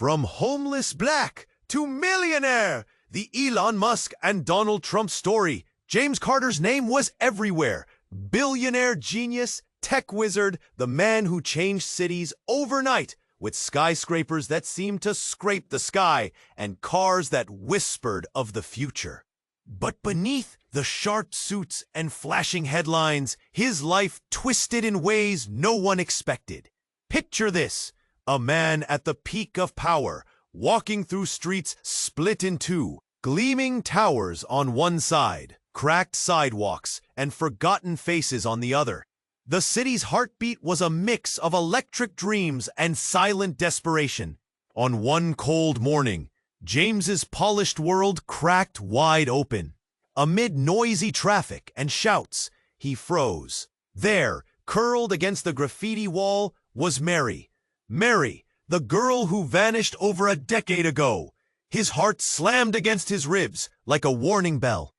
From homeless black to millionaire, the Elon Musk and Donald Trump story. James Carter's name was everywhere. Billionaire genius, tech wizard, the man who changed cities overnight with skyscrapers that seemed to scrape the sky and cars that whispered of the future. But beneath the sharp suits and flashing headlines, his life twisted in ways no one expected. Picture this. A man at the peak of power, walking through streets split in two, gleaming towers on one side, cracked sidewalks, and forgotten faces on the other. The city's heartbeat was a mix of electric dreams and silent desperation. On one cold morning, James's polished world cracked wide open. Amid noisy traffic and shouts, he froze. There, curled against the graffiti wall, was Mary. Mary, the girl who vanished over a decade ago. His heart slammed against his ribs like a warning bell.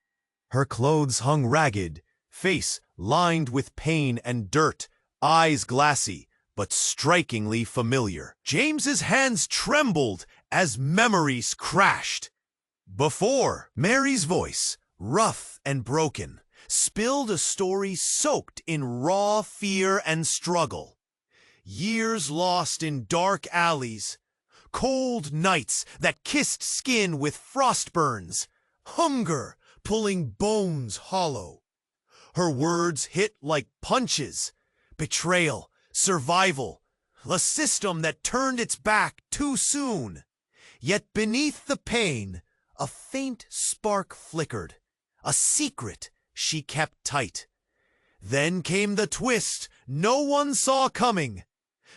Her clothes hung ragged, face lined with pain and dirt, eyes glassy, but strikingly familiar. James's hands trembled as memories crashed. Before, Mary's voice, rough and broken, spilled a story soaked in raw fear and struggle. Years lost in dark alleys, cold nights that kissed skin with frost burns, hunger pulling bones hollow. Her words hit like punches, betrayal, survival, a system that turned its back too soon. Yet beneath the pain, a faint spark flickered, a secret she kept tight. Then came the twist no one saw coming.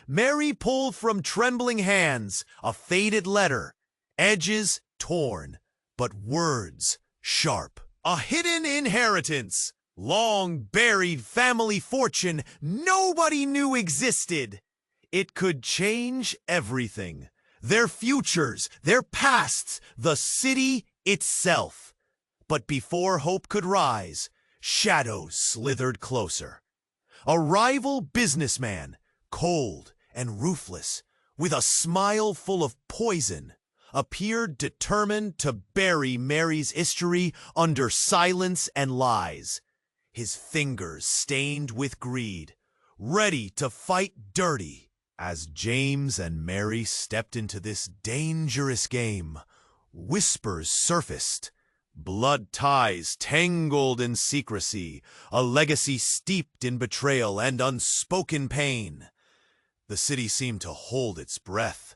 Mary pulled from trembling hands a faded letter, edges torn, but words sharp. A hidden inheritance, long buried family fortune nobody knew existed. It could change everything. Their futures, their pasts, the city itself. But before hope could rise, shadows slithered closer. A rival businessman, cold and ruthless, with a smile full of poison, appeared determined to bury Mary's history under silence and lies. His fingers stained with greed, ready to fight dirty. As James and Mary stepped into this dangerous game, whispers surfaced. Blood ties tangled in secrecy, a legacy steeped in betrayal and unspoken pain. The city seemed to hold its breath.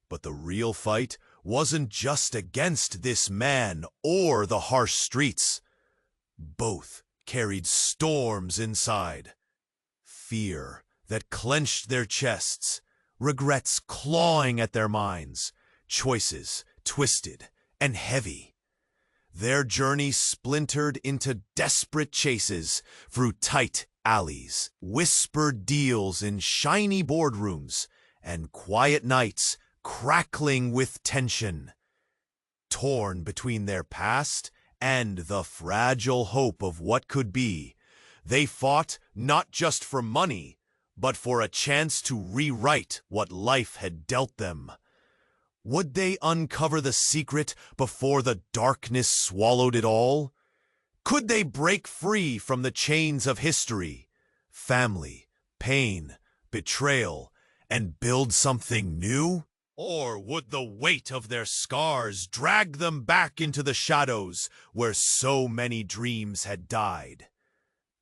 But the real fight wasn't just against this man or the harsh streets. Both carried storms inside. Fear that clenched their chests, regrets clawing at their minds, choices twisted and heavy. Their journey splintered into desperate chases through tight alleys, whispered deals in shiny boardrooms, and quiet nights crackling with tension. Torn between their past and the fragile hope of what could be, they fought not just for money, but for a chance to rewrite what life had dealt them. Would they uncover the secret before the darkness swallowed it all? Could they break free from the chains of history, family, pain, betrayal, and build something new? Or would the weight of their scars drag them back into the shadows where so many dreams had died?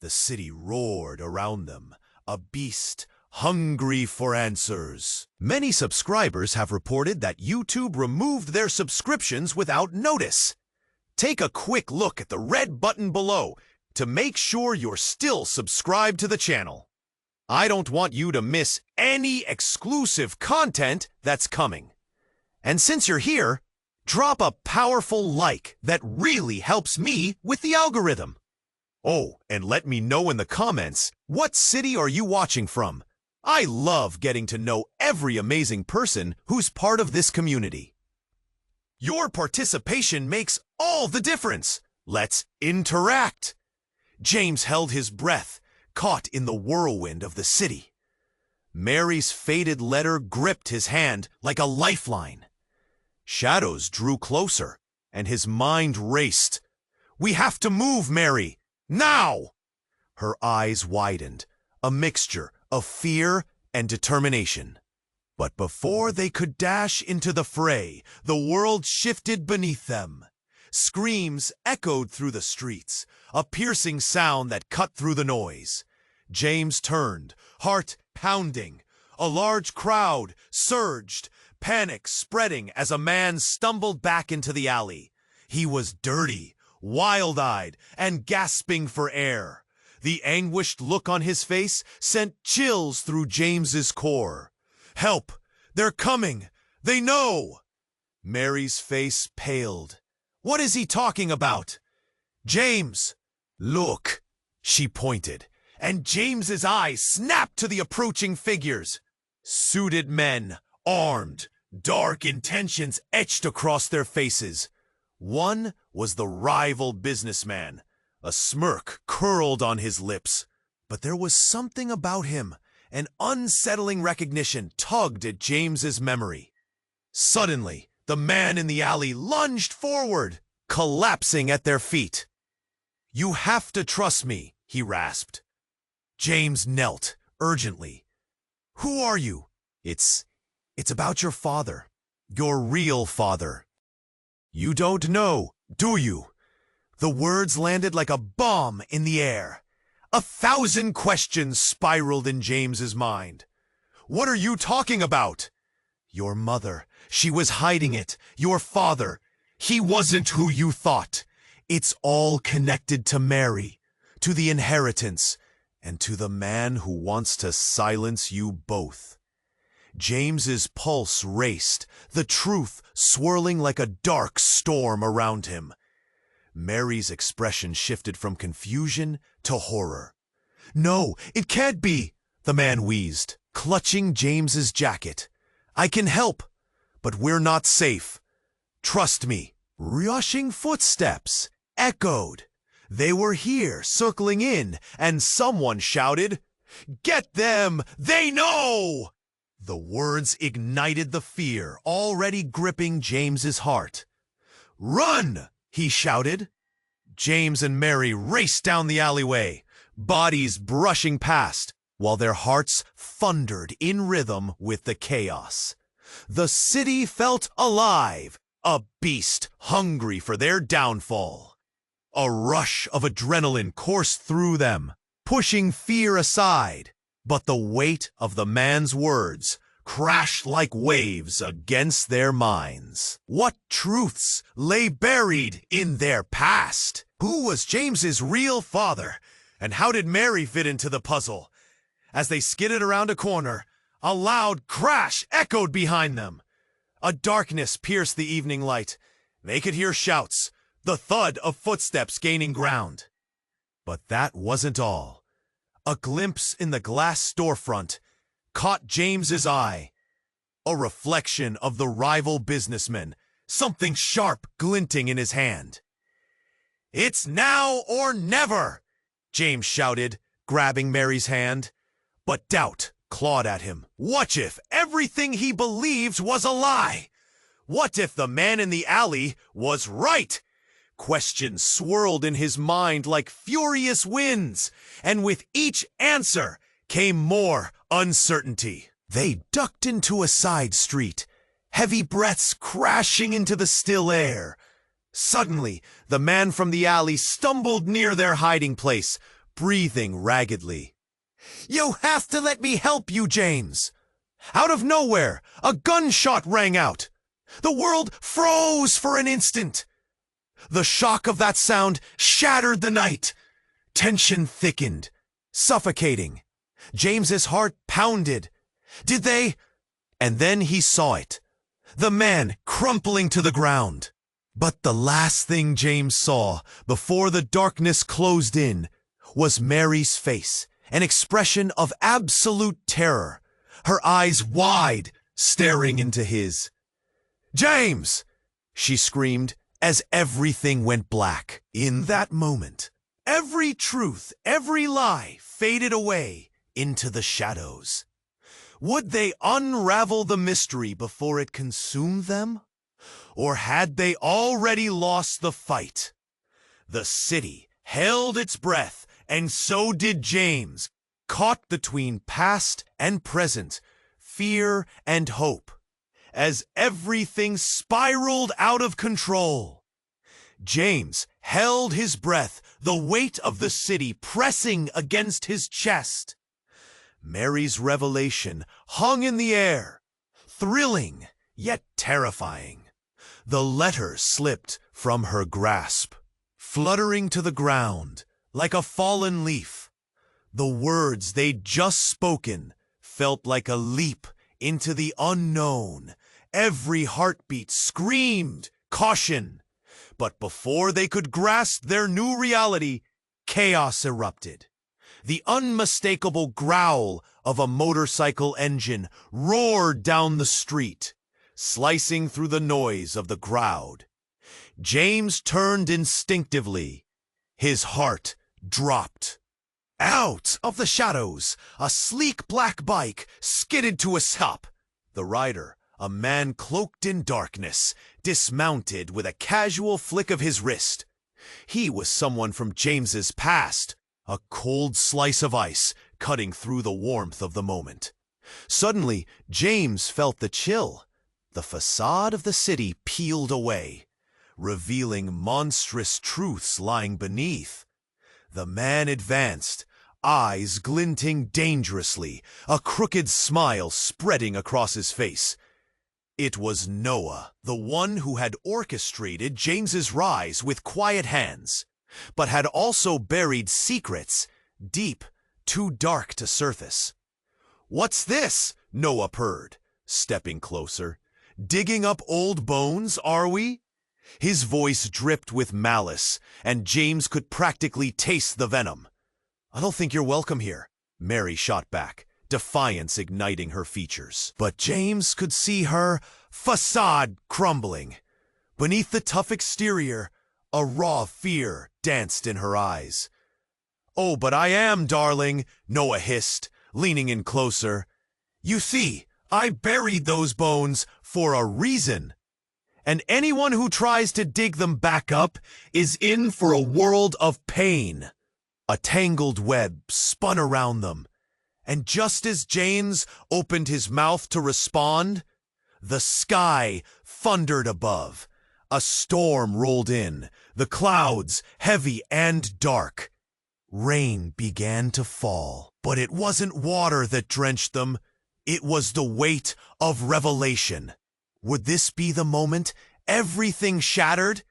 The city roared around them, a beast hungry for answers. Many subscribers have reported that YouTube removed their subscriptions without notice. Take a quick look at the red button below to make sure you're still subscribed to the channel. I don't want you to miss any exclusive content that's coming. And since you're here, drop a powerful like that really helps me with the algorithm. Oh, and let me know in the comments, what city are you watching from? I love getting to know every amazing person who's part of this community. Your participation makes all the difference. Let's interact. James held his breath, caught in the whirlwind of the city. Mary's faded letter gripped his hand like a lifeline. Shadows drew closer, and his mind raced. "We have to move, Mary! Now!" Her eyes widened, a mixture of fear and determination. But before they could dash into the fray, the world shifted beneath them. Screams echoed through the streets, a piercing sound that cut through the noise. James turned, heart pounding. A large crowd surged, panic spreading as a man stumbled back into the alley. He was dirty, wild-eyed, and gasping for air. The anguished look on his face sent chills through James's core. "Help! They're coming! They know!" Mary's face paled. "What is he talking about?" "James, look!" She pointed, and James's eyes snapped to the approaching figures. Suited men, armed, dark intentions etched across their faces. One was the rival businessman. A smirk curled on his lips. But there was something about him. An unsettling recognition tugged at James's memory. Suddenly, the man in the alley lunged forward, collapsing at their feet. "You have to trust me," he rasped. James knelt, urgently. "Who are you?" It's about your father. Your real father." "You don't know, do you?" The words landed like a bomb in the air. 1,000 questions spiraled in James's mind. "What are you talking about?" "Your mother. She was hiding it. Your father. He wasn't who you thought. It's all connected to Mary, to the inheritance, and to the man who wants to silence you both." James's pulse raced, the truth swirling like a dark storm around him. Mary's expression shifted from confusion to horror. "No, it can't be," the man wheezed, clutching James's jacket. "I can help, but we're not safe. Trust me." Rushing footsteps echoed. They were here, circling in, and someone shouted, "Get them! They know!" The words ignited the fear already gripping James's heart. "Run!" he shouted. James and Mary raced down the alleyway, bodies brushing past, while their hearts thundered in rhythm with the chaos. The city felt alive, a beast hungry for their downfall. A rush of adrenaline coursed through them, pushing fear aside, but the weight of the man's words crashed like waves against their minds. What truths lay buried in their past? Who was James's real father? And how did Mary fit into the puzzle? As they skidded around a corner, a loud crash echoed behind them. A darkness pierced the evening light. They could hear shouts, the thud of footsteps gaining ground. But that wasn't all. A glimpse in the glass storefront caught James's eye. A reflection of the rival businessman, something sharp glinting in his hand. "It's now or never!" James shouted, grabbing Mary's hand. But doubt clawed at him. What if everything he believed was a lie? What if the man in the alley was right? Questions swirled in his mind like furious winds, and with each answer came more uncertainty. They ducked into a side street, heavy breaths crashing into the still air. Suddenly, the man from the alley stumbled near their hiding place, breathing raggedly. "You have to let me help you, James!" Out of nowhere, a gunshot rang out. The world froze for an instant. The shock of that sound shattered the night. Tension thickened, suffocating. James's heart pounded. Did they? And then he saw it. The man crumpling to the ground. But the last thing James saw before the darkness closed in was Mary's face, an expression of absolute terror, her eyes wide, staring into his. "James!" she screamed as everything went black. In that moment, every truth, every lie faded away into the shadows. Would they unravel the mystery before it consumed them? Or had they already lost the fight? The city held its breath, and so did James, caught between past and present, fear and hope, as everything spiraled out of control. James held his breath, the weight of the city pressing against his chest. Mary's revelation hung in the air, thrilling yet terrifying. The letter slipped from her grasp, fluttering to the ground like a fallen leaf. The words they'd just spoken felt like a leap into the unknown. Every heartbeat screamed caution. But before they could grasp their new reality, chaos erupted. The unmistakable growl of a motorcycle engine roared down the street, slicing through the noise of the crowd. James turned instinctively. His heart dropped. Out of the shadows, a sleek black bike skidded to a stop. The rider, a man cloaked in darkness, dismounted with a casual flick of his wrist. He was someone from James's past, a cold slice of ice cutting through the warmth of the moment. Suddenly, James felt the chill. The facade of the city peeled away, revealing monstrous truths lying beneath. The man advanced, eyes glinting dangerously, a crooked smile spreading across his face. It was Noah, the one who had orchestrated James's rise with quiet hands, but had also buried secrets deep, too dark to surface. "What's this?" Noah purred, stepping closer. "Digging up old bones, are we?" His voice dripped with malice, and James could practically taste the venom. "I don't think you're welcome here," Mary shot back, defiance igniting her features. But James could see her facade crumbling. Beneath the tough exterior, a raw fear danced in her eyes. "Oh, but I am, darling," Noah hissed, leaning in closer. "You see, I buried those bones for a reason. And anyone who tries to dig them back up is in for a world of pain." A tangled web spun around them, and just as James opened his mouth to respond, the sky thundered above. A storm rolled in, the clouds heavy and dark. Rain began to fall, but it wasn't water that drenched them. It was the weight of revelation. Would this be the moment everything shattered?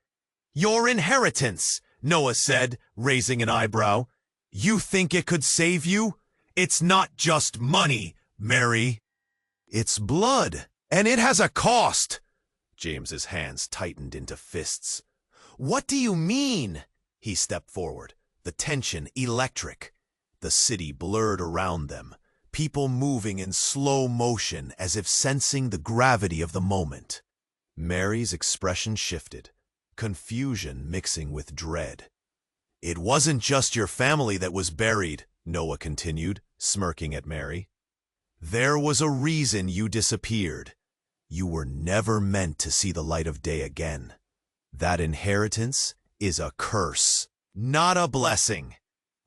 "Your inheritance," Noah said, raising an eyebrow. "You think it could save you? It's not just money, Mary. It's blood, and it has a cost." James's hands tightened into fists. "What do you mean?" He stepped forward, the tension electric. The city blurred around them, people moving in slow motion as if sensing the gravity of the moment. Mary's expression shifted, confusion mixing with dread. "It wasn't just your family that was buried," Noah continued, smirking at Mary. "There was a reason you disappeared. You were never meant to see the light of day again. That inheritance is a curse, not a blessing."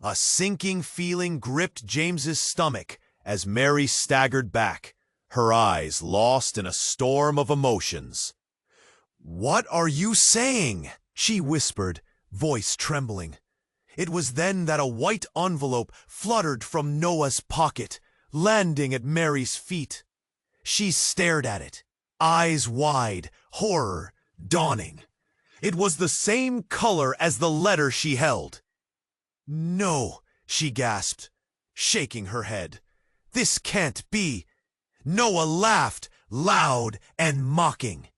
A sinking feeling gripped James's stomach as Mary staggered back, her eyes lost in a storm of emotions. "What are you saying?" she whispered, voice trembling. It was then that a white envelope fluttered from Noah's pocket, landing at Mary's feet. She stared at it, eyes wide, horror dawning. It was the same color as the letter she held. "No," she gasped, shaking her head. "This can't be." Noah laughed, loud and mocking.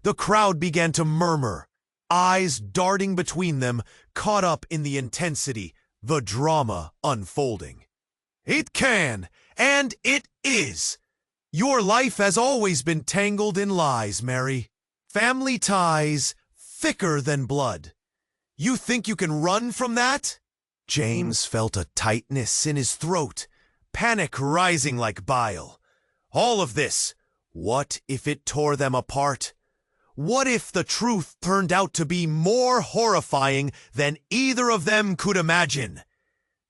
The crowd began to murmur, eyes darting between them, caught up in the intensity, the drama unfolding. "It can, and it is. Your life has always been tangled in lies, Mary. Family ties thicker than blood. You think you can run from that?" James felt a tightness in his throat, panic rising like bile. All of this, what if it tore them apart? What if the truth turned out to be more horrifying than either of them could imagine?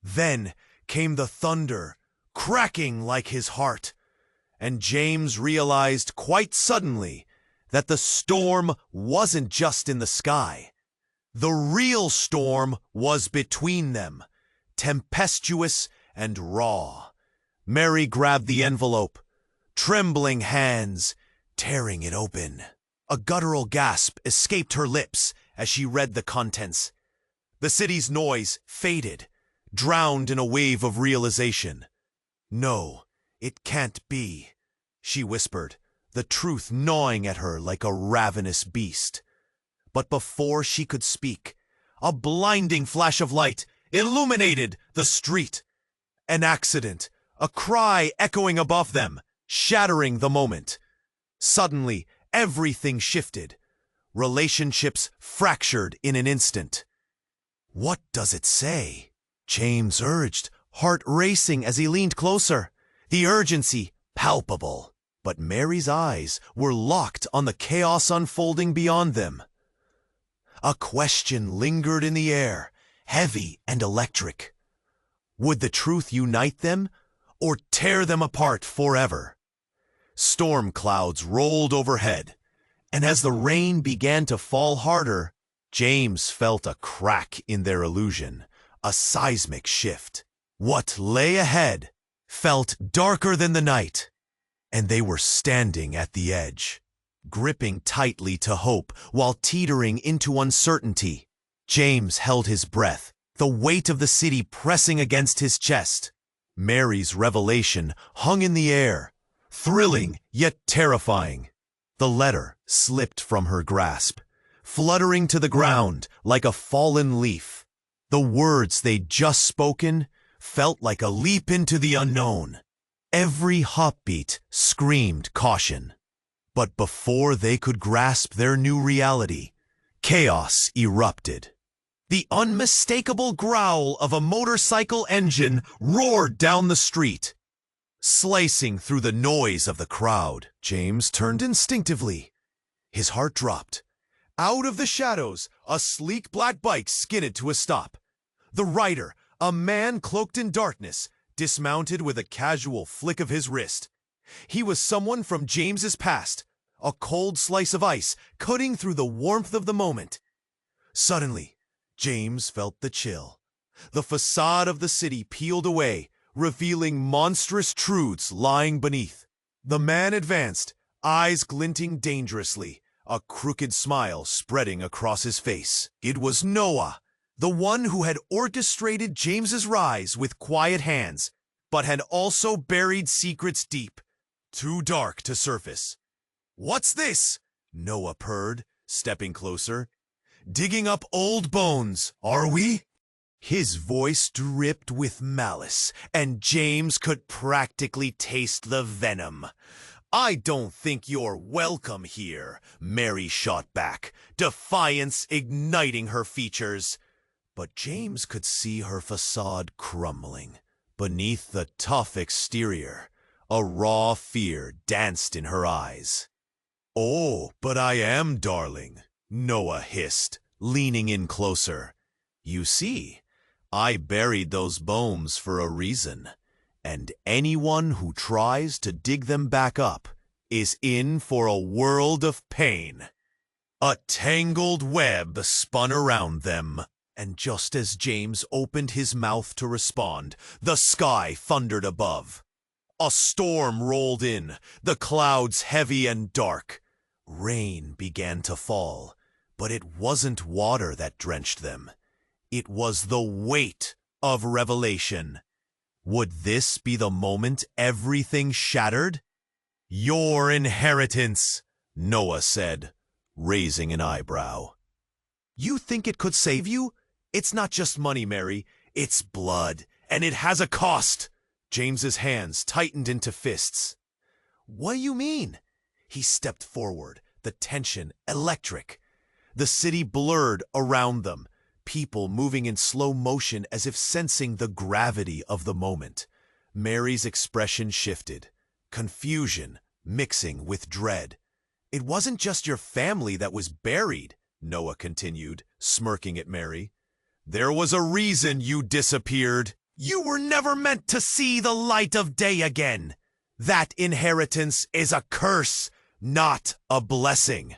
Then came the thunder, cracking like his heart, and James realized quite suddenly that the storm wasn't just in the sky. The real storm was between them, tempestuous and raw. Mary grabbed the envelope, trembling hands, tearing it open. A guttural gasp escaped her lips as she read the contents. The city's noise faded, drowned in a wave of realization. "No, it can't be," she whispered, the truth gnawing at her like a ravenous beast. But before she could speak, a blinding flash of light illuminated the street. An accident, a cry echoing above them, shattering the moment. Suddenly, everything shifted. Relationships fractured in an instant. "What does it say?" James urged, heart racing as he leaned closer, the urgency palpable. But Mary's eyes were locked on the chaos unfolding beyond them. A question lingered in the air, heavy and electric. Would the truth unite them, or tear them apart forever? Storm clouds rolled overhead, and as the rain began to fall harder, James felt a crack in their illusion, a seismic shift. What lay ahead felt darker than the night, and they were standing at the edge, gripping tightly to hope while teetering into uncertainty. James held his breath, the weight of the city pressing against his chest. Mary's revelation hung in the air, thrilling yet terrifying. The letter slipped from her grasp, fluttering to the ground like a fallen leaf. The words they'd just spoken felt like a leap into the unknown. Every heartbeat screamed caution. But before they could grasp their new reality, chaos erupted. The unmistakable growl of a motorcycle engine roared down the street, slicing through the noise of the crowd. James turned instinctively. His heart dropped. Out of the shadows, a sleek black bike skidded to a stop. The rider, a man cloaked in darkness, dismounted with a casual flick of his wrist. He was someone from James's past, a cold slice of ice cutting through the warmth of the moment. Suddenly, James felt the chill. The facade of the city peeled away, revealing monstrous truths lying beneath. The man advanced, eyes glinting dangerously, a crooked smile spreading across his face. It was Noah, the one who had orchestrated James's rise with quiet hands, but had also buried secrets deep, too dark to surface. "What's this?" Noah purred, stepping closer. "Digging up old bones, are we?" His voice dripped with malice, and James could practically taste the venom. "I don't think you're welcome here," Mary shot back, defiance igniting her features. But James could see her facade crumbling. Beneath the tough exterior, a raw fear danced in her eyes. "Oh, but I am, darling," Noah hissed, leaning in closer. "You see, I buried those bones for a reason, and anyone who tries to dig them back up is in for a world of pain." A tangled web spun around them, and just as James opened his mouth to respond, the sky thundered above. A storm rolled in, the clouds heavy and dark. Rain began to fall, but it wasn't water that drenched them. It was the weight of revelation. Would this be the moment everything shattered? "Your inheritance," Noah said, raising an eyebrow. "You think it could save you? It's not just money, Mary. It's blood, and it has a cost." James's hands tightened into fists. "What do you mean?" He stepped forward, the tension electric. The city blurred around them, people moving in slow motion as if sensing the gravity of the moment. Mary's expression shifted, confusion mixing with dread. "It wasn't just your family that was buried," Noah continued, smirking at Mary. "There was a reason you disappeared. You were never meant to see the light of day again. That inheritance is a curse, not a blessing."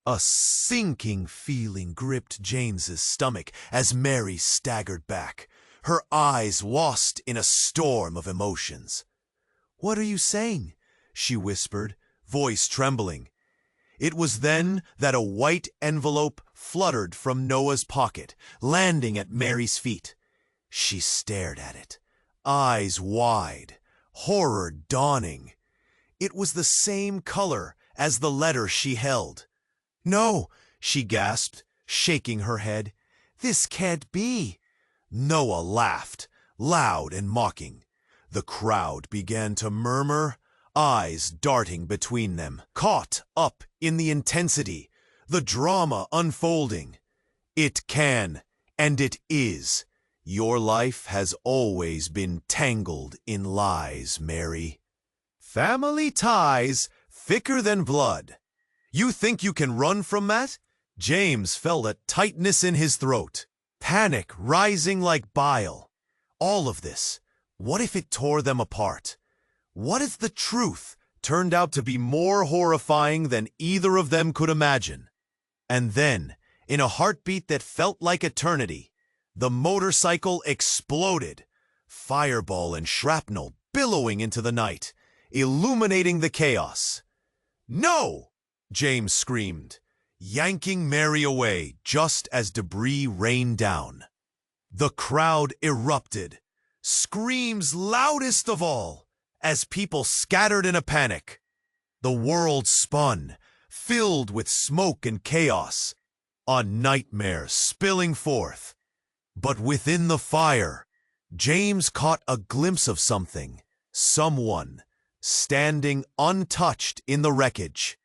A sinking feeling gripped James's stomach as Mary staggered back, her eyes lost in a storm of emotions. "What are you saying?" she whispered, voice trembling. It was then that a white envelope fluttered from Noah's pocket, landing at Mary's feet. She stared at it, eyes wide, horror dawning. It was the same color as the letter she held. "No," she gasped, shaking her head. "This can't be." Noah laughed, loud and mocking. The crowd began to murmur, eyes darting between them, caught up in the intensity, the drama unfolding. "It can, and it is. Your life has always been tangled in lies, Mary. Family ties thicker than blood. You think you can run from that?" James felt a tightness in his throat, panic rising like bile. All of this, what if it tore them apart? What if the truth turned out to be more horrifying than either of them could imagine? And then, in a heartbeat that felt like eternity, the motorcycle exploded, fireball and shrapnel billowing into the night, illuminating the chaos. "No!" James screamed, yanking Mary away just as debris rained down. The crowd erupted, screams loudest of all, as people scattered in a panic. The world spun, filled with smoke and chaos, a nightmare spilling forth. But within the fire, James caught a glimpse of something, someone, standing untouched in the wreckage.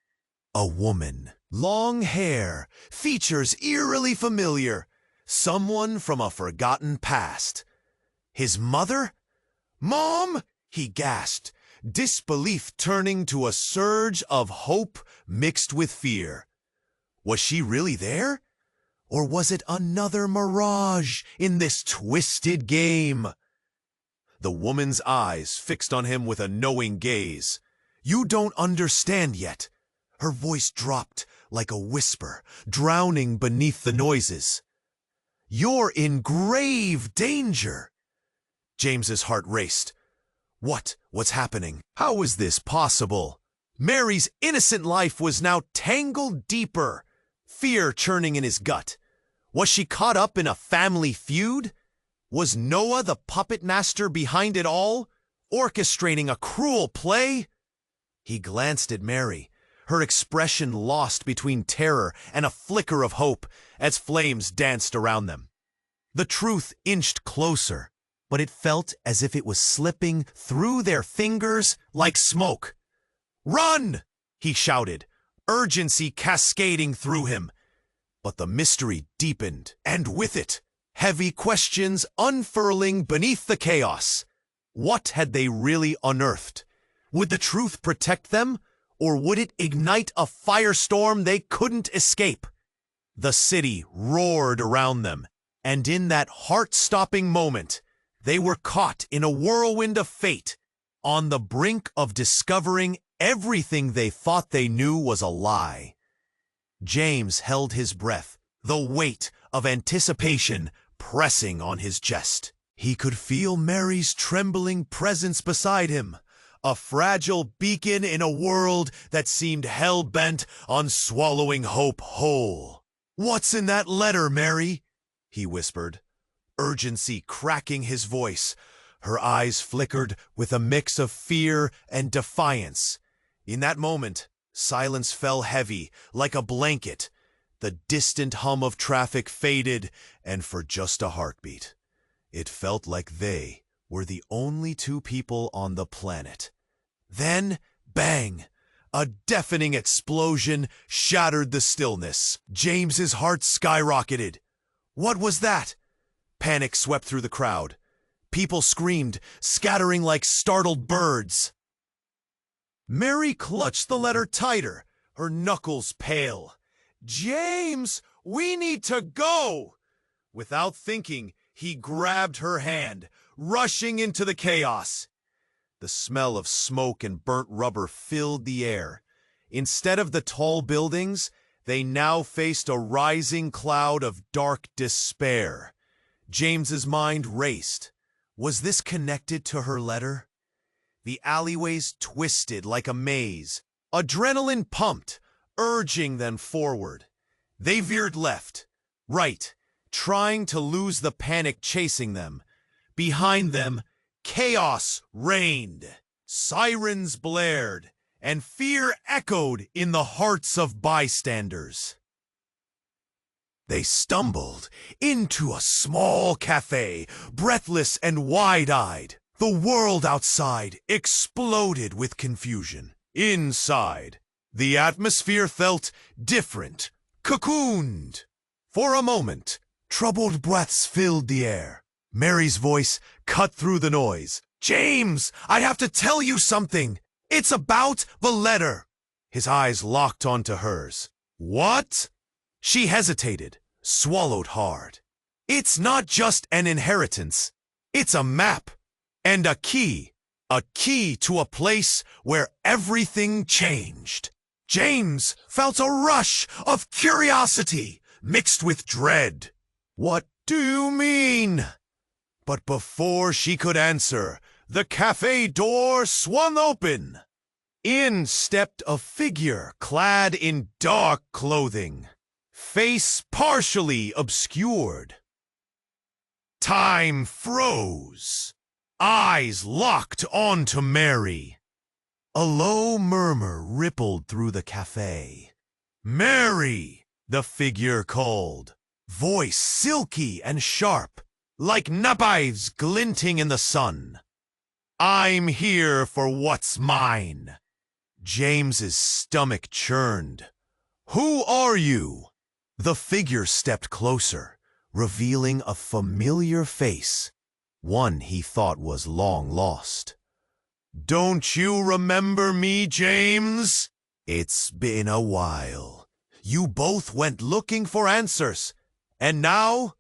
A woman, long hair, features eerily familiar, someone from a forgotten past. His mother? "Mom!" he gasped, disbelief turning to a surge of hope mixed with fear. Was she really there? Or was it another mirage in this twisted game? The woman's eyes fixed on him with a knowing gaze. "You don't understand yet." Her voice dropped like a whisper, drowning beneath the noises. "You're in grave danger." James's heart raced. What was happening? How was this possible? Mary's innocent life was now tangled deeper, fear churning in his gut. Was she caught up in a family feud? Was Noah the puppet master behind it all, orchestrating a cruel play? He glanced at Mary, her expression lost between terror and a flicker of hope as flames danced around them. The truth inched closer, but it felt as if it was slipping through their fingers like smoke. "Run!" he shouted, urgency cascading through him. But the mystery deepened, and with it, heavy questions unfurling beneath the chaos. What had they really unearthed? Would the truth protect them, or would it ignite a firestorm they couldn't escape? The city roared around them, and in that heart-stopping moment, they were caught in a whirlwind of fate, on the brink of discovering everything they thought they knew was a lie. James held his breath, the weight of anticipation pressing on his chest. He could feel Mary's trembling presence beside him, a fragile beacon in a world that seemed hell-bent on swallowing hope whole. "What's in that letter, Mary?" he whispered, urgency cracking his voice. Her eyes flickered with a mix of fear and defiance. In that moment, silence fell heavy, like a blanket. The distant hum of traffic faded, and for just a heartbeat, it felt like they were the only two people on the planet. Then, bang! A deafening explosion shattered the stillness. James's heart skyrocketed. What was that? Panic swept through the crowd. People screamed, scattering like startled birds. Mary clutched the letter tighter, her knuckles pale. "James, we need to go!" Without thinking, he grabbed her hand, rushing into the chaos. The smell of smoke and burnt rubber filled the air. Instead of the tall buildings, they now faced a rising cloud of dark despair. James's mind raced. Was this connected to her letter? The alleyways twisted like a maze. Adrenaline pumped, urging them forward. They veered left, right, trying to lose the panic chasing them. Behind them, chaos reigned. Sirens blared, and fear echoed in the hearts of bystanders. They stumbled into a small cafe, breathless and wide-eyed. The world outside exploded with confusion. Inside, the atmosphere felt different, cocooned. For a moment, troubled breaths filled the air. Mary's voice cut through the noise. "James, I have to tell you something. It's about the letter." His eyes locked onto hers. "What?" She hesitated, swallowed hard. "It's not just an inheritance. It's a map and a key to a place where everything changed." James felt a rush of curiosity mixed with dread. "What do you mean?" But before she could answer, the cafe door swung open. In stepped a figure clad in dark clothing, face partially obscured. Time froze, eyes locked onto Mary. A low murmur rippled through the cafe. "Mary!" the figure called, voice silky and sharp, like knives glinting in the sun. "I'm here for what's mine." James's stomach churned. "Who are you?" The figure stepped closer, revealing a familiar face, one he thought was long lost. "Don't you remember me, James? It's been a while. You both went looking for answers, and now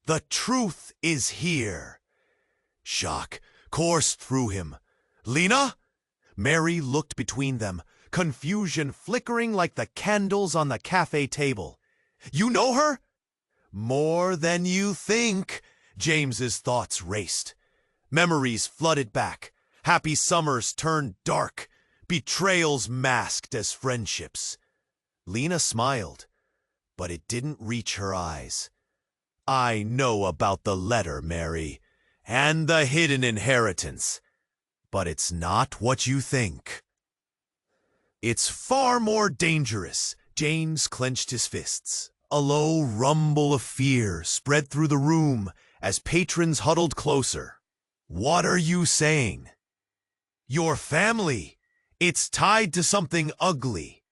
the truth is here." Shock coursed through him. "Lena?" Mary looked between them, confusion flickering like the candles on the cafe table. "You know her?" "More than you think." James's thoughts raced. Memories flooded back. Happy summers turned dark, betrayals masked as friendships. Lena smiled, but it didn't reach her eyes. "I know about the letter, Mary, and the hidden inheritance, but it's not what you think. It's far more dangerous." James clenched his fists. A low rumble of fear spread through the room as patrons huddled closer. "What are you saying?" "Your family. It's tied to something ugly.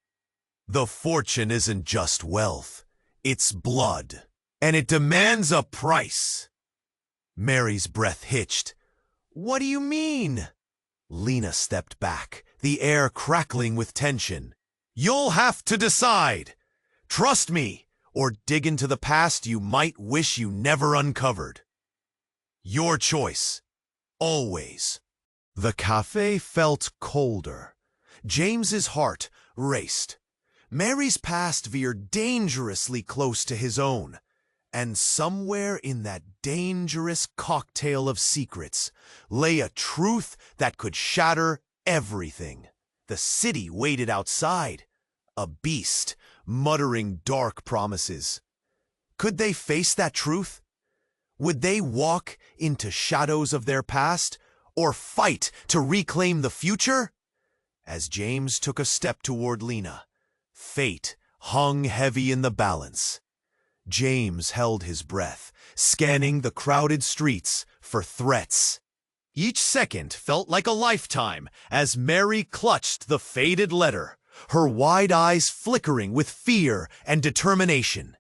The fortune isn't just wealth. It's blood. And it demands a price." Mary's breath hitched. "What do you mean?" Lena stepped back, the air crackling with tension. "You'll have to decide. Trust me, or dig into the past you might wish you never uncovered. Your choice. Always." The cafe felt colder. James's heart raced. Mary's past veered dangerously close to his own. And somewhere in that dangerous cocktail of secrets lay a truth that could shatter everything. The city waited outside, a beast, muttering dark promises. Could they face that truth? Would they walk into shadows of their past, or fight to reclaim the future? As James took a step toward Lena, fate hung heavy in the balance. James held his breath, scanning the crowded streets for threats. Each second felt like a lifetime as Mary clutched the faded letter, her wide eyes flickering with fear and determination.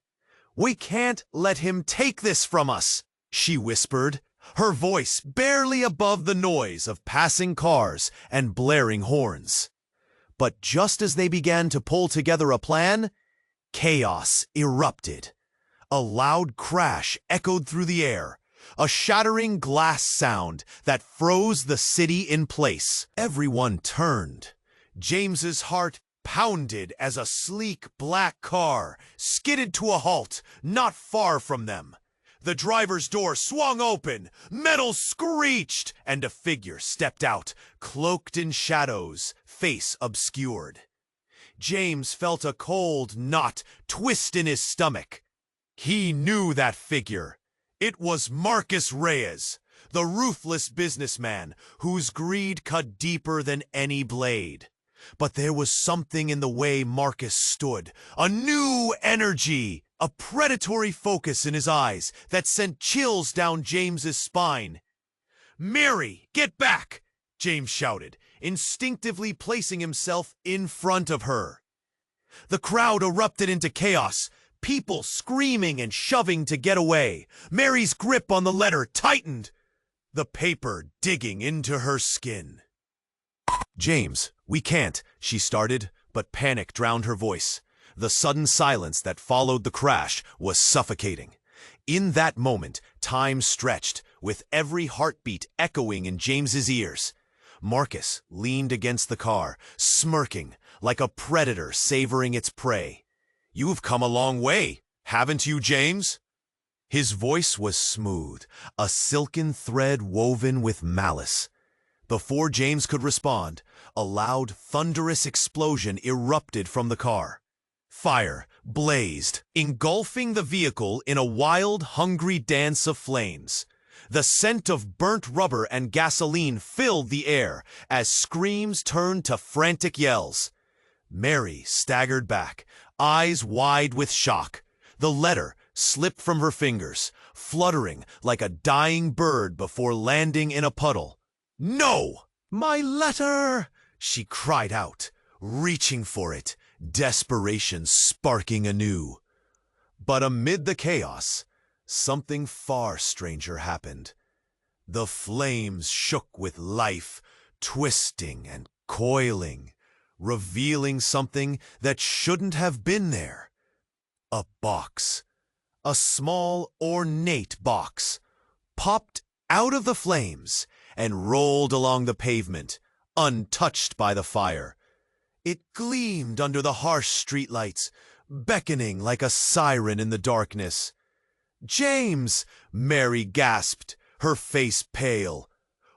"We can't let him take this from us," she whispered, her voice barely above the noise of passing cars and blaring horns. But just as they began to pull together a plan, chaos erupted. A loud crash echoed through the air, a shattering glass sound that froze the city in place. Everyone turned. James's heart pounded as a sleek black car skidded to a halt not far from them. The driver's door swung open, metal screeched, and a figure stepped out, cloaked in shadows, face obscured. James felt a cold knot twist in his stomach. He knew that figure. It was Marcus Reyes, the ruthless businessman whose greed cut deeper than any blade. But there was something in the way Marcus stood, a new energy, a predatory focus in his eyes that sent chills down James's spine. "Mary, get back!" James shouted, instinctively placing himself in front of her. The crowd erupted into chaos, people screaming and shoving to get away. Mary's grip on the letter tightened, the paper digging into her skin. "James, we can't," she started, but panic drowned her voice. The sudden silence that followed the crash was suffocating. In that moment, time stretched, with every heartbeat echoing in James's ears. Marcus leaned against the car, smirking, like a predator savoring its prey. "You've come a long way, haven't you, James?" His voice was smooth, a silken thread woven with malice. Before James could respond, a loud, thunderous explosion erupted from the car. Fire blazed, engulfing the vehicle in a wild, hungry dance of flames. The scent of burnt rubber and gasoline filled the air as screams turned to frantic yells. Mary staggered back, eyes wide with shock. The letter slipped from her fingers, fluttering like a dying bird before landing in a puddle. "No! My letter!" she cried out, reaching for it, desperation sparking anew. But amid the chaos, something far stranger happened. The flames shook with life, twisting and coiling, revealing something that shouldn't have been there. A box, a small, ornate box, popped out of the flames and rolled along the pavement, untouched by the fire. It gleamed under the harsh streetlights, beckoning like a siren in the darkness. "James!" Mary gasped, her face pale.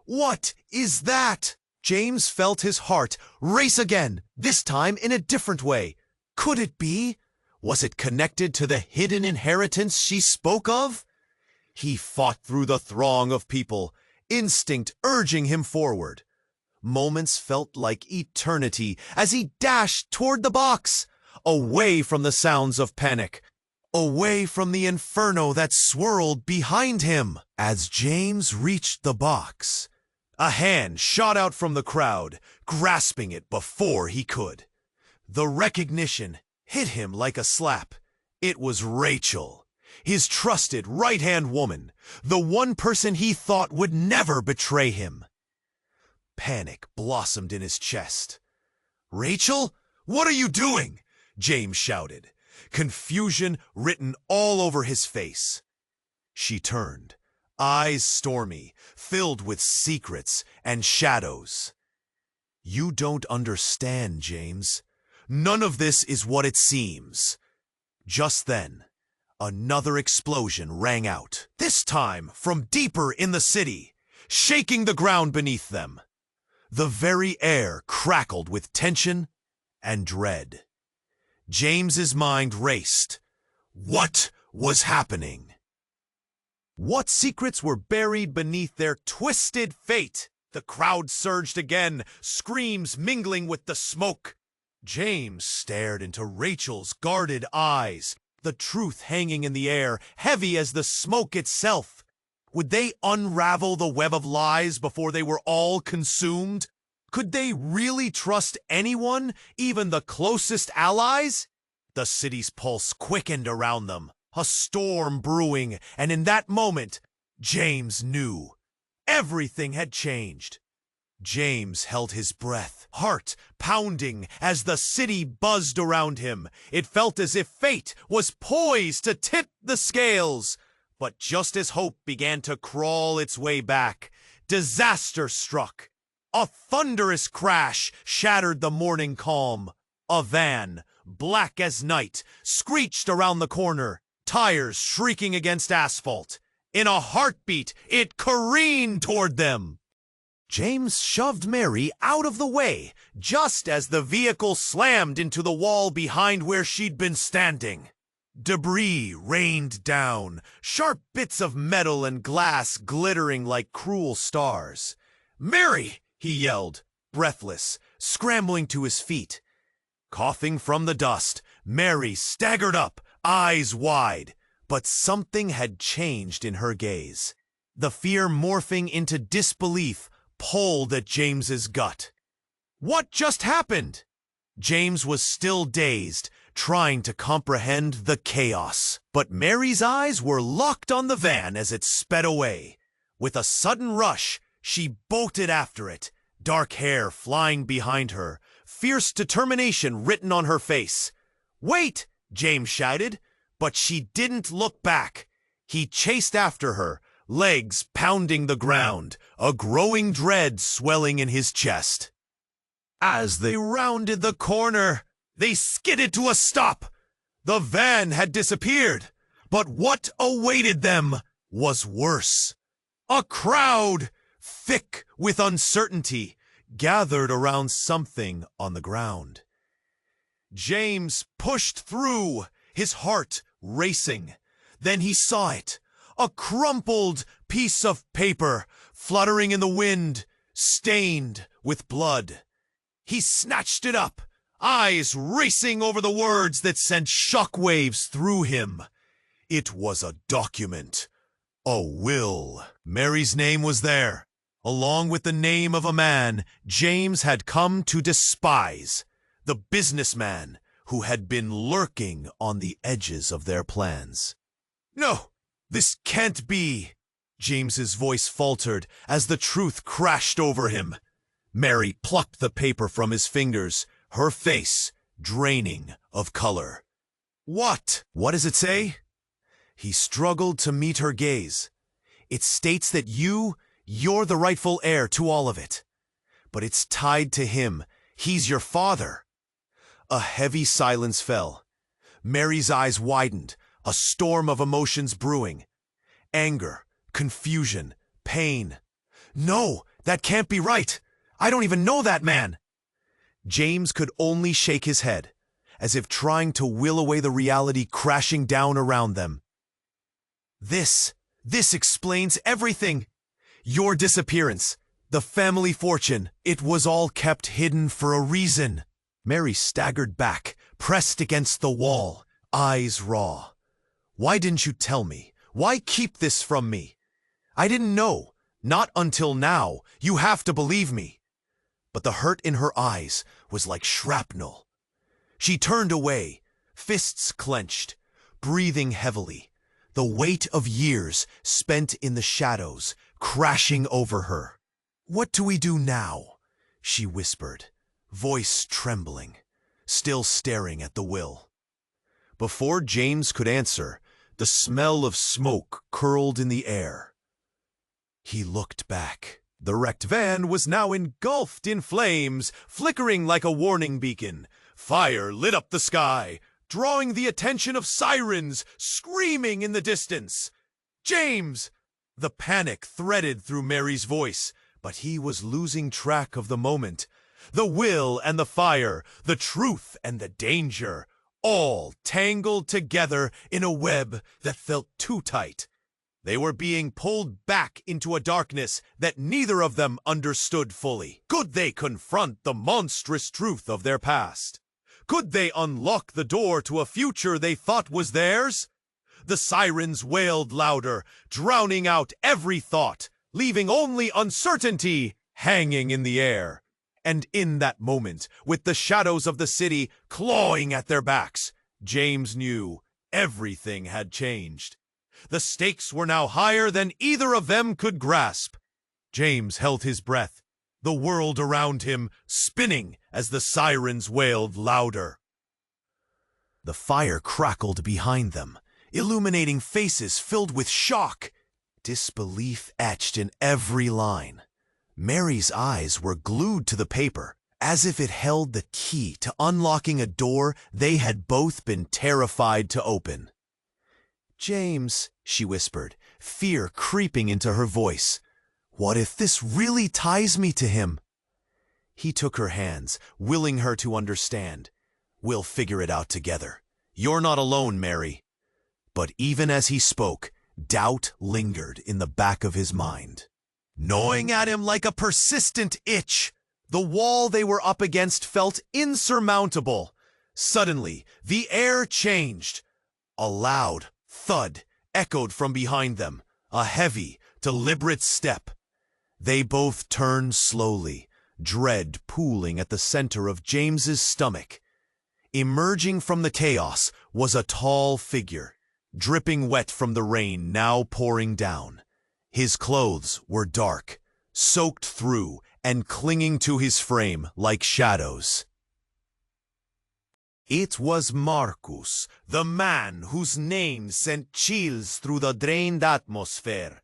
"What is that?" James felt his heart race again, this time in a different way. Could it be? Was it connected to the hidden inheritance she spoke of? He fought through the throng of people, instinct urging him forward. Moments felt like eternity as he dashed toward the box, away from the sounds of panic, away from the inferno that swirled behind him. As James reached the box, a hand shot out from the crowd, grasping it before he could. The recognition hit him like a slap. It was Rachel, his trusted right-hand woman, the one person he thought would never betray him. Panic blossomed in his chest. "Rachel, what are you doing?" James shouted, confusion written all over his face. She turned, eyes stormy, filled with secrets and shadows. "You don't understand, James. None of this is what it seems." Just then, another explosion rang out, this time from deeper in the city, shaking the ground beneath them. The very air crackled with tension and dread. James's mind raced. What was happening? What secrets were buried beneath their twisted fate? The crowd surged again, screams mingling with the smoke. James stared into Rachel's guarded eyes, the truth hanging in the air, heavy as the smoke itself. Would they unravel the web of lies before they were all consumed? Could they really trust anyone, even the closest allies? The city's pulse quickened around them, a storm brewing, and in that moment, James knew. Everything had changed. James held his breath, heart pounding as the city buzzed around him. It felt as if fate was poised to tip the scales. But just as hope began to crawl its way back, disaster struck. A thunderous crash shattered the morning calm. A van, black as night, screeched around the corner, tires shrieking against asphalt. In a heartbeat, it careened toward them. James shoved Mary out of the way just as the vehicle slammed into the wall behind where she'd been standing. Debris rained down, sharp bits of metal and glass glittering like cruel stars. "Mary!" he yelled, breathless, scrambling to his feet. Coughing from the dust, Mary staggered up, eyes wide. But something had changed in her gaze. The fear morphing into disbelief pulled at James's gut. What just happened? James was still dazed, trying to comprehend the chaos. But Mary's eyes were locked on the van as it sped away. With a sudden rush, she bolted after it, dark hair flying behind her, fierce determination written on her face. "Wait!" James shouted, but she didn't look back. He chased after her, legs pounding the ground, a growing dread swelling in his chest. As they rounded the corner, they skidded to a stop. The van had disappeared, but what awaited them was worse. A crowd, thick with uncertainty, gathered around something on the ground. James pushed through, his heart racing. Then he saw it, a crumpled piece of paper fluttering in the wind, stained with blood. He snatched it up, eyes racing over the words that sent shockwaves through him. It was a document, a will. Mary's name was there, along with the name of a man James had come to despise, the businessman who had been lurking on the edges of their plans. "No, this can't be," James's voice faltered as the truth crashed over him. Mary plucked the paper from his fingers, her face draining of color. What does it say?" He struggled to meet her gaze. "It states that you're the rightful heir to all of it. But it's tied to him. He's your father." A heavy silence fell. Mary's eyes widened, a storm of emotions brewing. Anger, confusion, pain. "No, that can't be right. I don't even know that man." James could only shake his head, as if trying to will away the reality crashing down around them. This explains everything. Your disappearance, the family fortune, it was all kept hidden for a reason." Mary staggered back, pressed against the wall, eyes raw. "Why didn't you tell me? Why keep this from me? I didn't know. Not until now. You have to believe me." But the hurt in her eyes was like shrapnel. She turned away, fists clenched, breathing heavily, the weight of years spent in the shadows crashing over her. "What do we do now?" she whispered, voice trembling, still staring at the will. Before James could answer, the smell of smoke curled in the air. He looked back. The wrecked van was now engulfed in flames, flickering like a warning beacon. Fire lit up the sky, drawing the attention of sirens screaming in the distance. "James!" The panic threaded through Mary's voice, but he was losing track of the moment. The will and the fire, the truth and the danger, all tangled together in a web that felt too tight. They were being pulled back into a darkness that neither of them understood fully. Could they confront the monstrous truth of their past? Could they unlock the door to a future they thought was theirs? The sirens wailed louder, drowning out every thought, leaving only uncertainty hanging in the air. And in that moment, with the shadows of the city clawing at their backs, James knew everything had changed. The stakes were now higher than either of them could grasp. James held his breath, the world around him spinning as the sirens wailed louder. The fire crackled behind them, illuminating faces filled with shock, disbelief etched in every line. Mary's eyes were glued to the paper, as if it held the key to unlocking a door they had both been terrified to open. "James," she whispered, fear creeping into her voice. "What if this really ties me to him?" He took her hands, willing her to understand. "We'll figure it out together. You're not alone, Mary." But even as he spoke, doubt lingered in the back of his mind, gnawing at him like a persistent itch. The wall they were up against felt insurmountable. Suddenly, the air changed. A loud thud echoed from behind them, a heavy, deliberate step. They both turned slowly, dread pooling at the center of James's stomach. Emerging from the chaos was a tall figure, dripping wet from the rain now pouring down. His clothes were dark, soaked through and clinging to his frame like shadows. It was Marcus, the man whose name sent chills through the drained atmosphere.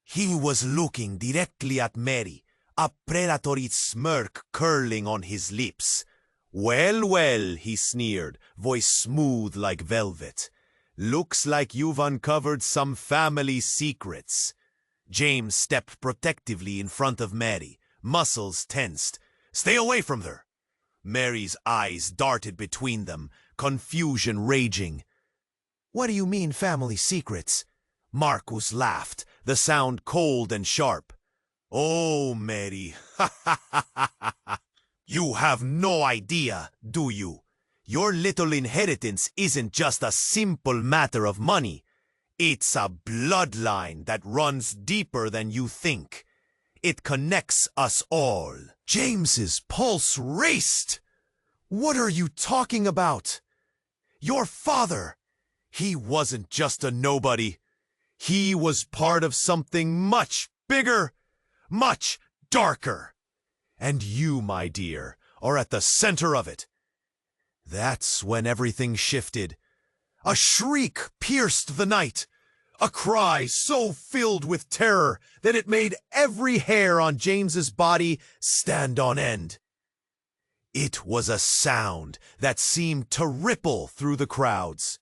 He was looking directly at Mary, a predatory smirk curling on his lips. "Well, well," he sneered, voice smooth like velvet. "Looks like you've uncovered some family secrets." James stepped protectively in front of Mary, muscles tensed. "Stay away from her." Mary's eyes darted between them, confusion raging. "What do you mean, family secrets?" Marcus laughed, the sound cold and sharp. "Oh, Mary, ha ha ha ha ha. You have no idea, do you? Your little inheritance isn't just a simple matter of money. It's a bloodline that runs deeper than you think. It connects us all." James's pulse raced. "What are you talking about? Your father, he wasn't just a nobody. He was part of something much bigger, much darker. And you, my dear, are at the center of it." That's when everything shifted. A shriek pierced the night. A cry so filled with terror that it made every hair on James's body stand on end. It was a sound that seemed to ripple through the crowds.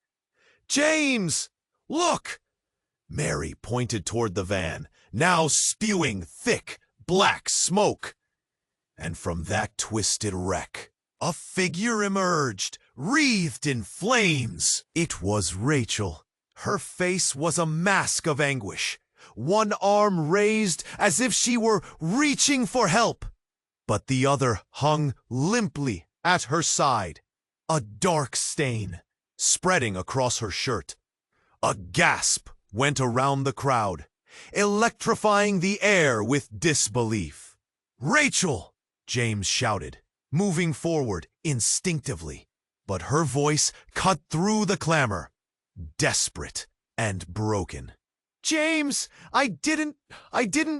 "James, look!" Mary pointed toward the van, now spewing thick, black smoke. And from that twisted wreck, a figure emerged, wreathed in flames. It was Rachel. Her face was a mask of anguish, one arm raised as if she were reaching for help, but the other hung limply at her side, a dark stain spreading across her shirt. A gasp went around the crowd, electrifying the air with disbelief. "Rachel!" James shouted, moving forward instinctively, but her voice cut through the clamor, desperate and broken. "James, I didn't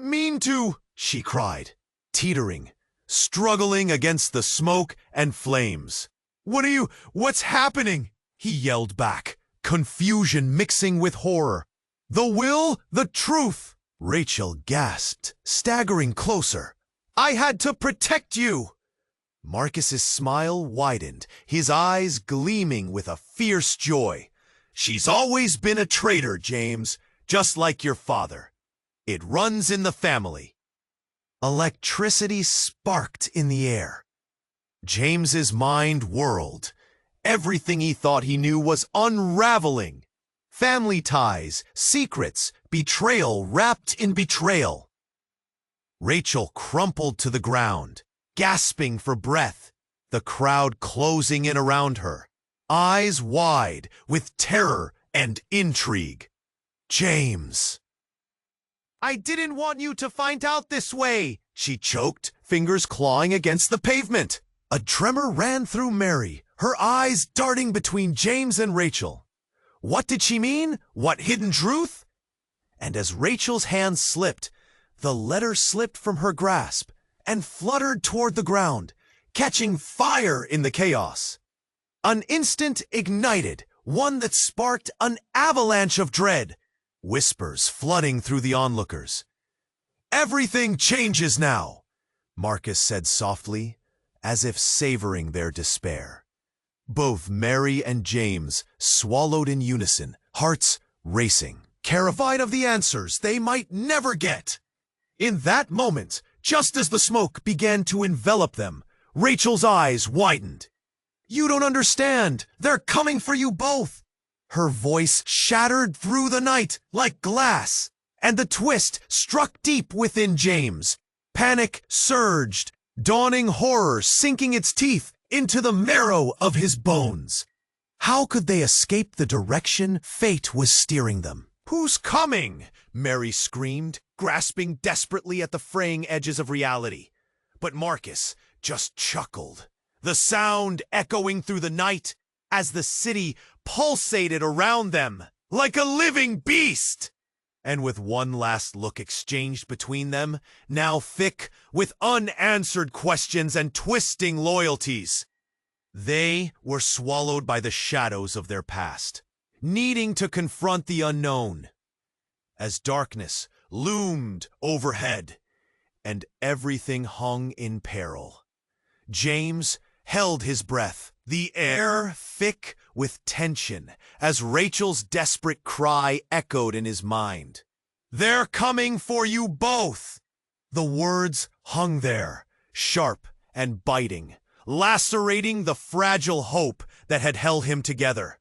mean to," she cried, teetering, struggling against the smoke and flames. What's happening?" he yelled back, confusion mixing with horror. "The will, the truth," Rachel gasped, staggering closer. "I had to protect you." Marcus's smile widened, his eyes gleaming with a fierce joy. "She's always been a traitor, James, just like your father. It runs in the family." Electricity sparked in the air. James's mind whirled. Everything he thought he knew was unraveling. Family ties, secrets, betrayal wrapped in betrayal. Rachel crumpled to the ground, gasping for breath, the crowd closing in around her, eyes wide with terror and intrigue. "James." "I didn't want you to find out this way," she choked, fingers clawing against the pavement. A tremor ran through Mary, her eyes darting between James and Rachel. What did she mean? What hidden truth? And as Rachel's hand slipped, the letter slipped from her grasp, and fluttered toward the ground, catching fire in the chaos. An instant ignited, one that sparked an avalanche of dread, whispers flooding through the onlookers. "Everything changes now," Marcus said softly, as if savoring their despair. Both Mary and James swallowed in unison, hearts racing, terrified of the answers they might never get. In that moment, just as the smoke began to envelop them, Rachel's eyes widened. "You don't understand. They're coming for you both." Her voice shattered through the night like glass, and the twist struck deep within James. Panic surged, dawning horror sinking its teeth into the marrow of his bones. How could they escape the direction fate was steering them? "Who's coming?" Mary screamed, grasping desperately at the fraying edges of reality. But Marcus just chuckled, the sound echoing through the night as the city pulsated around them like a living beast. And with one last look exchanged between them, now thick with unanswered questions and twisting loyalties, they were swallowed by the shadows of their past, needing to confront the unknown. As darkness loomed overhead and everything hung in peril, James held his breath, the air thick with tension, as Rachel's desperate cry echoed in his mind. "They're coming for you both!" The words hung there, sharp and biting, lacerating the fragile hope that had held him together.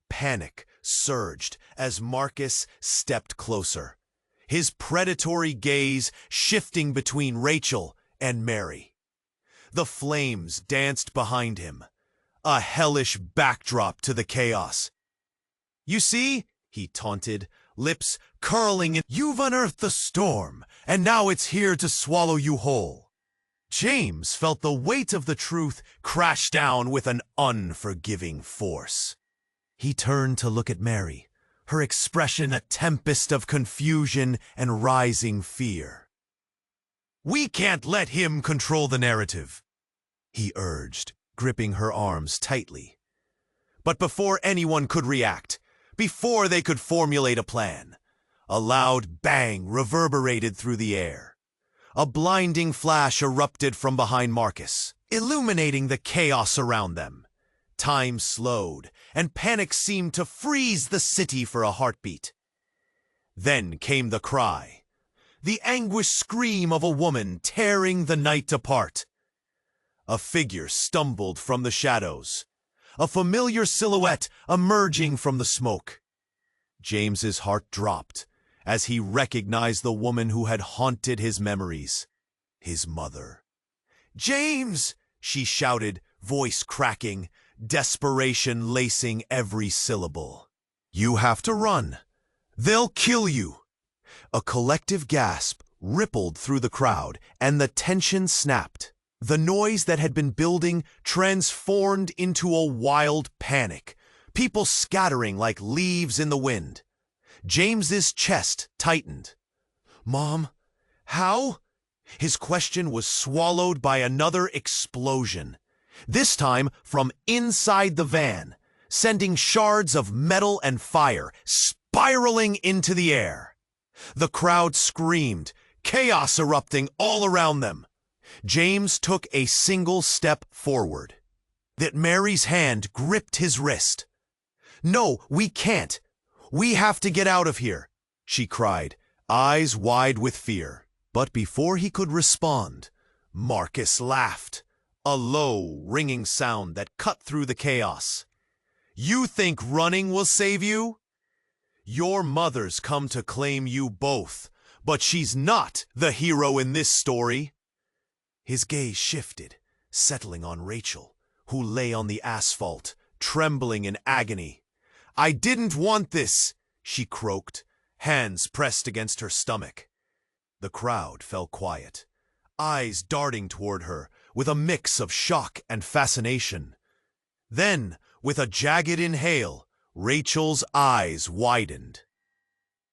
Panic surged as Marcus stepped closer, his predatory gaze shifting between Rachel and Mary. The flames danced behind him, a hellish backdrop to the chaos. "You see," he taunted, lips curling in, "you've unearthed the storm, and now it's here to swallow you whole." James felt the weight of the truth crash down with an unforgiving force. He turned to look at Mary, her expression a tempest of confusion and rising fear. "We can't let him control the narrative," he urged, gripping her arms tightly. But before anyone could react, before they could formulate a plan, a loud bang reverberated through the air. A blinding flash erupted from behind Marcus, illuminating the chaos around them. Time slowed, and panic seemed to freeze the city for a heartbeat. Then came the cry, the anguished scream of a woman tearing the night apart. A figure stumbled from the shadows, a familiar silhouette emerging from the smoke. James's heart dropped as he recognized the woman who had haunted his memories, his mother. "James!" she shouted, voice cracking, desperation lacing every syllable. "You have to run. They'll kill you." A collective gasp rippled through the crowd, and the tension snapped. The noise that had been building transformed into a wild panic, people scattering like leaves in the wind. James's chest tightened. "Mom, how?" His question was swallowed by another explosion, this time from inside the van, sending shards of metal and fire spiraling into the air. The crowd screamed, chaos erupting all around them. James took a single step forward. That Mary's hand gripped his wrist. "No, we can't. We have to get out of here," she cried, eyes wide with fear. But before he could respond, Marcus laughed, a low, ringing sound that cut through the chaos. "You think running will save you? Your mother's come to claim you both, but she's not the hero in this story." His gaze shifted, settling on Rachel, who lay on the asphalt, trembling in agony. "I didn't want this," she croaked, hands pressed against her stomach. The crowd fell quiet, eyes darting toward her with a mix of shock and fascination. Then, with a jagged inhale, Rachel's eyes widened.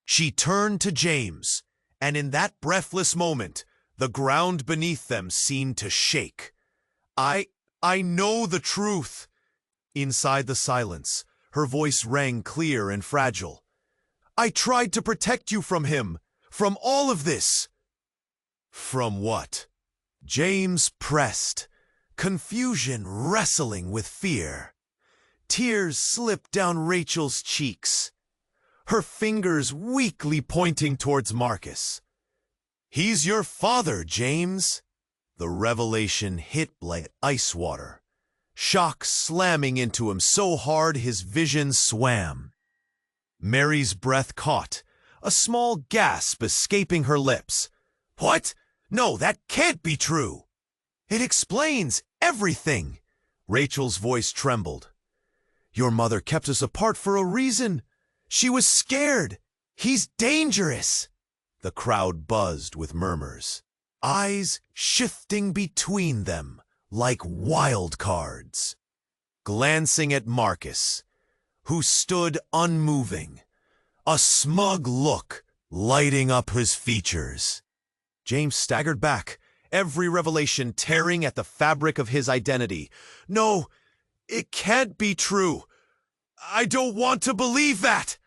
She turned to James, and in that breathless moment, The ground beneath them seemed to shake. I know the truth. Inside the silence, her voice rang clear and fragile. I tried to protect you from him, from all of this. From what? James pressed, confusion wrestling with fear. Tears slipped down Rachel's cheeks, her fingers weakly pointing towards Marcus. He's your father, James. The revelation hit like ice water, shock slamming into him so hard his vision swam. Mary's breath caught, a small gasp escaping her lips. What? No, that can't be true. It explains everything. Rachel's voice trembled. Your mother kept us apart for a reason. She was scared. He's dangerous. The crowd buzzed with murmurs, eyes shifting between them like wild cards. Glancing at Marcus, who stood unmoving, a smug look lighting up his features. James staggered back, every revelation tearing at the fabric of his identity. No, it can't be true. I don't want to believe that.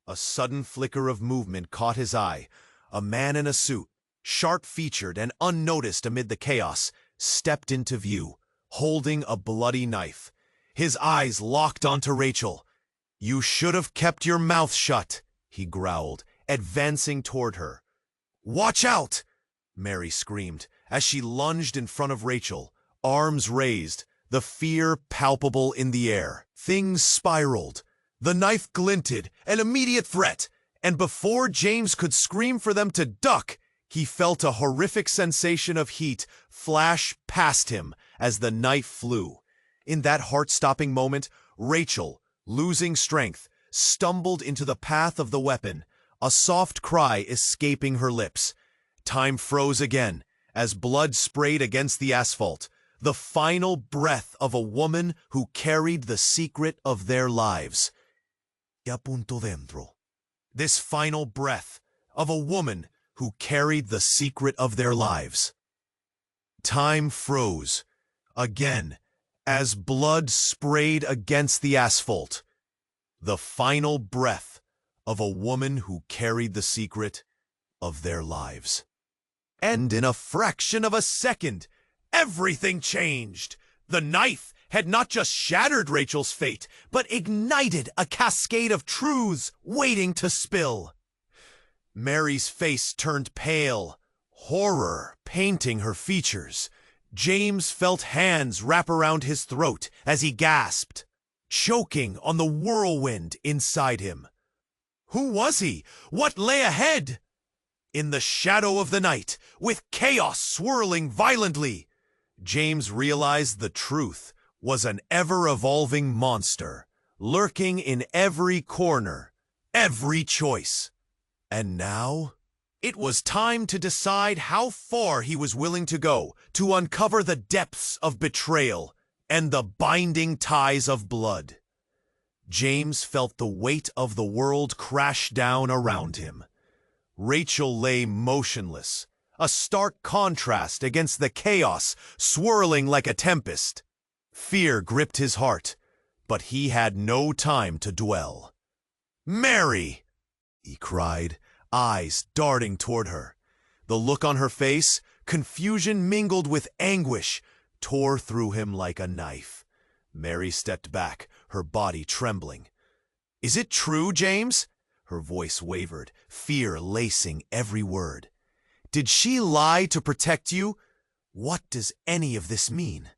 A sudden flicker of movement caught his eye. A man in a suit, sharp-featured and unnoticed amid the chaos, stepped into view, holding a bloody knife. His eyes locked onto Rachel. You should have kept your mouth shut, he growled, advancing toward her. Watch out! Mary screamed as she lunged in front of Rachel, arms raised, the fear palpable in the air. Things spiraled. The knife glinted, an immediate threat, and before James could scream for them to duck, he felt a horrific sensation of heat flash past him as the knife flew. In that heart-stopping moment, Rachel, losing strength, stumbled into the path of the weapon, a soft cry escaping her lips. Time froze again as blood sprayed against the asphalt, the final breath of a woman who carried the secret of their lives. Y punto dentro. This final breath of a woman who carried the secret of their lives. Time froze again as blood sprayed against the asphalt. The final breath of a woman who carried the secret of their lives. And in a fraction of a second, everything changed. The knife had not just shattered Rachel's fate, but ignited a cascade of truths waiting to spill. Mary's face turned pale, horror painting her features. James felt hands wrap around his throat as he gasped, choking on the whirlwind inside him. Who was he? What lay ahead? In the shadow of the night, with chaos swirling violently, James realized the truth was an ever-evolving monster, lurking in every corner, every choice. And now, it was time to decide how far he was willing to go to uncover the depths of betrayal and the binding ties of blood. James felt the weight of the world crash down around him. Rachel lay motionless, a stark contrast against the chaos swirling like a tempest. Fear gripped his heart, but he had no time to dwell. Mary! He cried, eyes darting toward her. The look on her face, confusion mingled with anguish, tore through him like a knife. Mary stepped back, her body trembling. Is it true, James? Her voice wavered, fear lacing every word. Did she lie to protect you? What does any of this mean?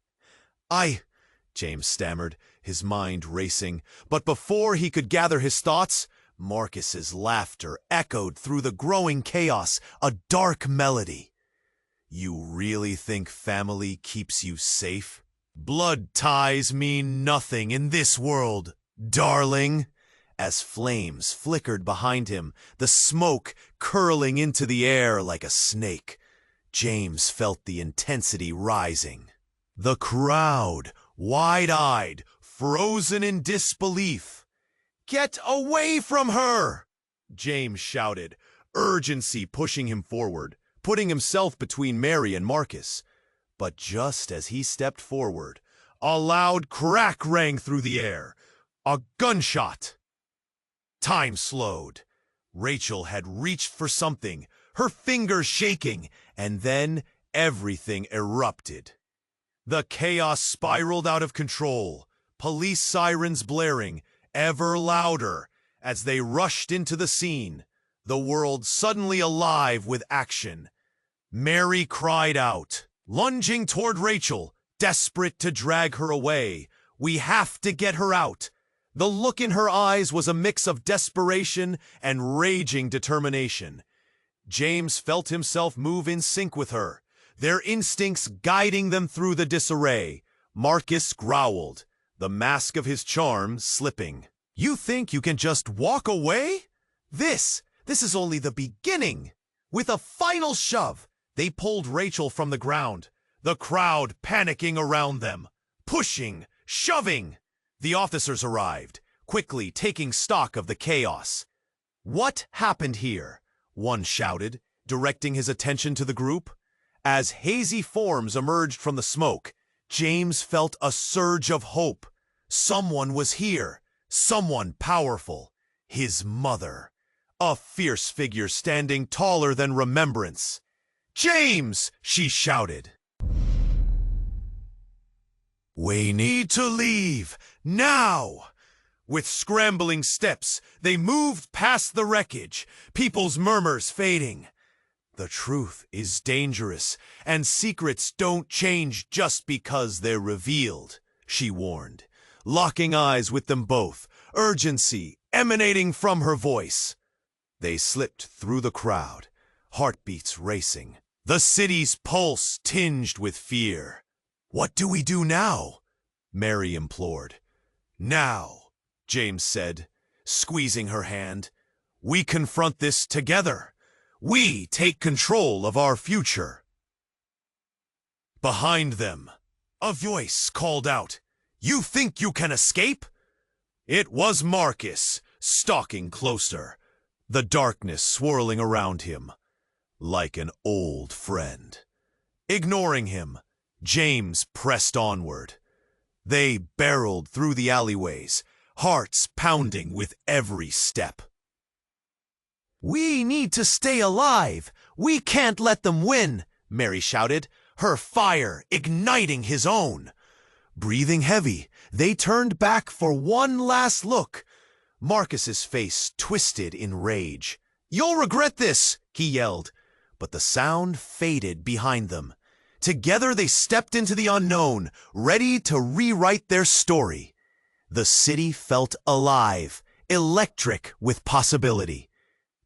James stammered, his mind racing, but before he could gather his thoughts, Marcus's laughter echoed through the growing chaos, a dark melody. You really think family keeps you safe? Blood ties mean nothing in this world, darling. As flames flickered behind him, the smoke curling into the air like a snake, James felt the intensity rising. The crowd, wide-eyed, frozen in disbelief. Get away from her! James shouted, urgency pushing him forward. putting himself between Mary and Marcus. But just as he stepped forward, a loud crack rang through the air. A gunshot. Time slowed. Rachel had reached for something, her fingers shaking, and then everything erupted. The chaos spiraled out of control, police sirens blaring ever louder as they rushed into the scene, the world suddenly alive with action. Mary cried out, lunging toward Rachel, desperate to drag her away. "We have to get her out." The look in her eyes was a mix of desperation and raging determination. James felt himself move in sync with her, their instincts guiding them through the disarray. Marcus growled, the mask of his charm slipping. "You think you can just walk away? This is only the beginning." With a final shove, they pulled Rachel from the ground, the crowd panicking around them, pushing, shoving. The officers arrived, quickly taking stock of the chaos. "What happened here?" one shouted, directing his attention to the group. As hazy forms emerged from the smoke, James felt a surge of hope. Someone was here, someone powerful. His mother, a fierce figure standing taller than remembrance. "James!" she shouted. "We need to leave, now!" With scrambling steps, they moved past the wreckage, people's murmurs fading. "The truth is dangerous, and secrets don't change just because they're revealed," she warned, locking eyes with them both, urgency emanating from her voice. They slipped through the crowd, heartbeats racing, the city's pulse tinged with fear. "What do we do now?" Mary implored. "Now," James said, squeezing her hand. "We confront this together. We take control of our future." Behind them, a voice called out, "You think you can escape?" It was Marcus, stalking closer, the darkness swirling around him, like an old friend. Ignoring him, James pressed onward. They barreled through the alleyways, hearts pounding with every step. "We need to stay alive. We can't let them win," Mary shouted, her fire igniting his own. Breathing heavy, they turned back for one last look. Marcus's face twisted in rage. "You'll regret this," he yelled, but the sound faded behind them. Together they stepped into the unknown, ready to rewrite their story. The city felt alive, electric with possibility.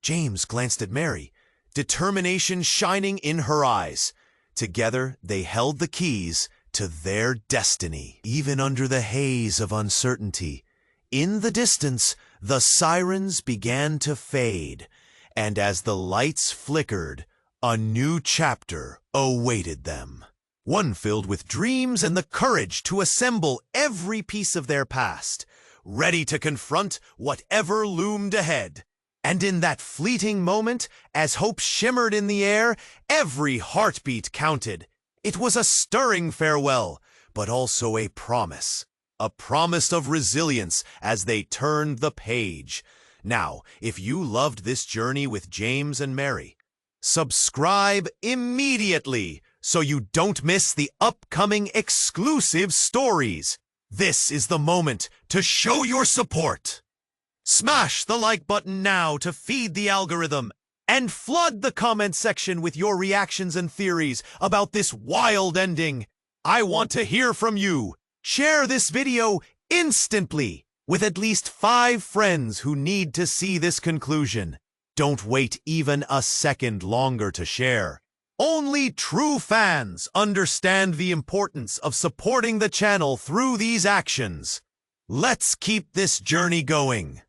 James glanced at Mary, determination shining in her eyes. Together they held the keys to their destiny, even under the haze of uncertainty. In the distance, the sirens began to fade, and as the lights flickered, a new chapter awaited them. One filled with dreams and the courage to assemble every piece of their past, ready to confront whatever loomed ahead. And in that fleeting moment, as hope shimmered in the air, every heartbeat counted. It was a stirring farewell, but also a promise of resilience as they turned the page. Now, if you loved this journey with James and Mary, subscribe immediately so you don't miss the upcoming exclusive stories. This is the moment to show your support. Smash the like button now to feed the algorithm, and flood the comment section with your reactions and theories about this wild ending. I want to hear from you. Share this video instantly with at least 5 friends who need to see this conclusion. Don't wait even a second longer to share. Only true fans understand the importance of supporting the channel through these actions. Let's keep this journey going.